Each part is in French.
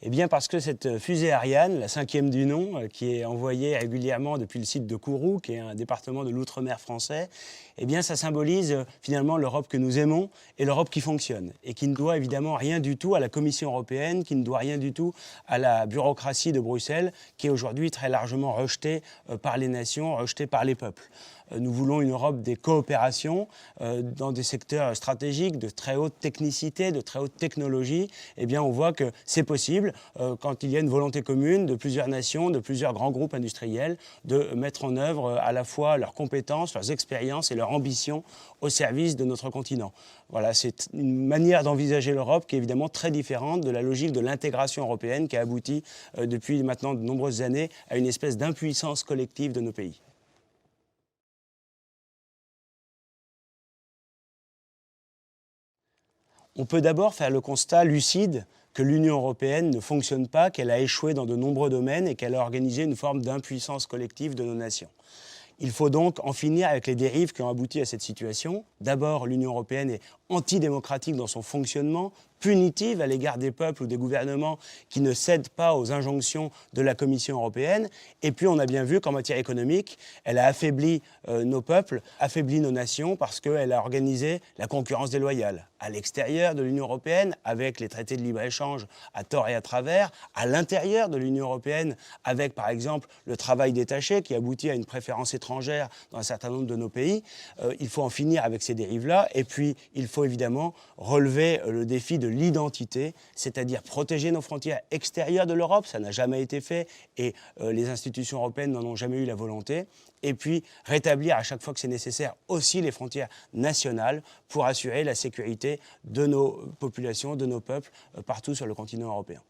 Eh bien parce que cette fusée Ariane, la 5e du nom, qui est envoyée régulièrement depuis le site de Kourou, qui est un département de l'outre-mer français, eh bien ça symbolise finalement l'Europe que nous aimons et l'Europe qui fonctionne et qui ne doit évidemment rien du tout à la Commission européenne, qui ne doit rien du tout à la bureaucratie de Bruxelles, qui est aujourd'hui très largement rejetée par les nations, rejetée par les peuples. Nous voulons une Europe des coopérations dans des secteurs stratégiques de très haute technicité, de très haute technologie. Eh bien, on voit que c'est possible quand il y a une volonté commune de plusieurs nations, de plusieurs grands groupes industriels, de mettre en œuvre à la fois leurs compétences, leurs expériences et leurs ambitions au service de notre continent. Voilà, c'est une manière d'envisager l'Europe qui est évidemment très différente de la logique de l'intégration européenne qui a abouti depuis maintenant de nombreuses années à une espèce d'impuissance collective de nos pays. On peut d'abord faire le constat lucide que l'Union européenne ne fonctionne pas, qu'elle a échoué dans de nombreux domaines et qu'elle a organisé une forme d'impuissance collective de nos nations. Il faut donc en finir avec les dérives qui ont abouti à cette situation. D'abord, l'Union européenne est antidémocratique dans son fonctionnement, punitive à l'égard des peuples ou des gouvernements qui ne cèdent pas aux injonctions de la Commission européenne. Et puis on a bien vu qu'en matière économique, elle a affaibli nos peuples, affaibli nos nations parce qu'elle a organisé la concurrence déloyale à l'extérieur de l'Union européenne avec les traités de libre-échange à tort et à travers, à l'intérieur de l'Union européenne avec par exemple le travail détaché qui aboutit à une préférence étrangère dans un certain nombre de nos pays. Il faut en finir avec ces dérives-là et puis il faut évidemment relever le défi de l'identité, c'est-à-dire protéger nos frontières extérieures de l'Europe, ça n'a jamais été fait et les institutions européennes n'en ont jamais eu la volonté, et puis rétablir à chaque fois que c'est nécessaire aussi les frontières nationales pour assurer la sécurité de nos populations, de nos peuples partout sur le continent européen.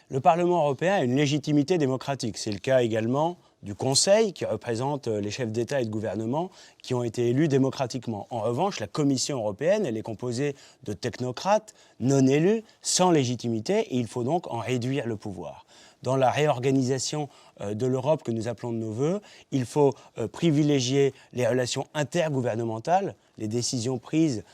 Le Parlement européen a une légitimité démocratique. C'est le cas également du Conseil, qui représente les chefs d'État et de gouvernement qui ont été élus démocratiquement. En revanche, la Commission européenne, elle est composée de technocrates non élus, sans légitimité, et il faut donc en réduire le pouvoir. Dans la réorganisation de l'Europe que nous appelons de nos voeux, il faut privilégier les relations intergouvernementales, les décisions prises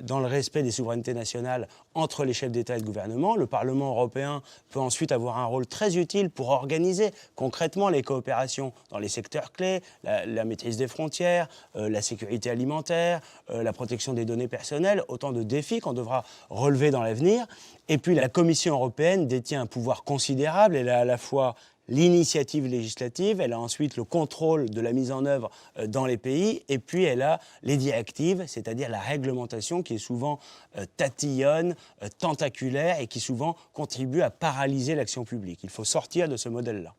dans le respect des souverainetés nationales entre les chefs d'État et de gouvernement. Le Parlement européen peut ensuite avoir un rôle très utile pour organiser concrètement les coopérations dans les secteurs clés, la maîtrise des frontières, la sécurité alimentaire, la protection des données personnelles, autant de défis qu'on devra relever dans l'avenir. Et puis la Commission européenne détient un pouvoir considérable, elle a à la fois l'initiative législative, elle a ensuite le contrôle de la mise en œuvre dans les pays, et puis elle a les directives, c'est-à-dire la réglementation qui est souvent tatillonne, tentaculaire et qui souvent contribue à paralyser l'action publique. Il faut sortir de ce modèle-là.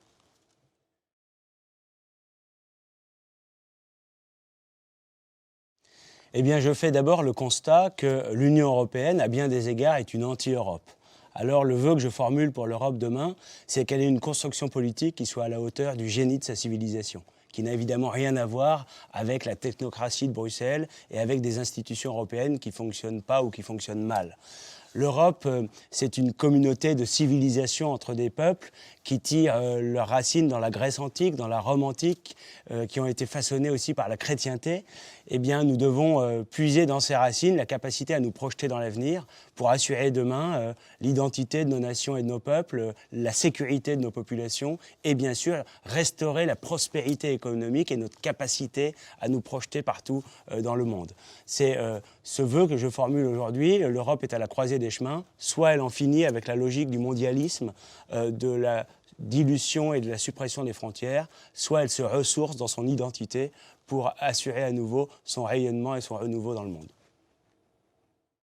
Eh bien, je fais d'abord le constat que l'Union européenne, à bien des égards, est une anti-Europe. Alors le vœu que je formule pour l'Europe demain, c'est qu'elle ait une construction politique qui soit à la hauteur du génie de sa civilisation, qui n'a évidemment rien à voir avec la technocratie de Bruxelles et avec des institutions européennes qui ne fonctionnent pas ou qui fonctionnent mal. L'Europe, c'est une communauté de civilisation entre des peuples qui tirent leurs racines dans la Grèce antique, dans la Rome antique, qui ont été façonnées aussi par la chrétienté. Eh bien, nous devons puiser dans ces racines la capacité à nous projeter dans l'avenir pour assurer demain l'identité de nos nations et de nos peuples, la sécurité de nos populations et bien sûr restaurer la prospérité économique et notre capacité à nous projeter partout dans le monde. C'est ce vœu que je formule aujourd'hui. L'Europe est à la croisée des chemins. Soit elle en finit avec la logique du mondialisme, de la dilution et de la suppression des frontières, soit elle se ressource dans son identité pour assurer à nouveau son rayonnement et son renouveau dans le monde.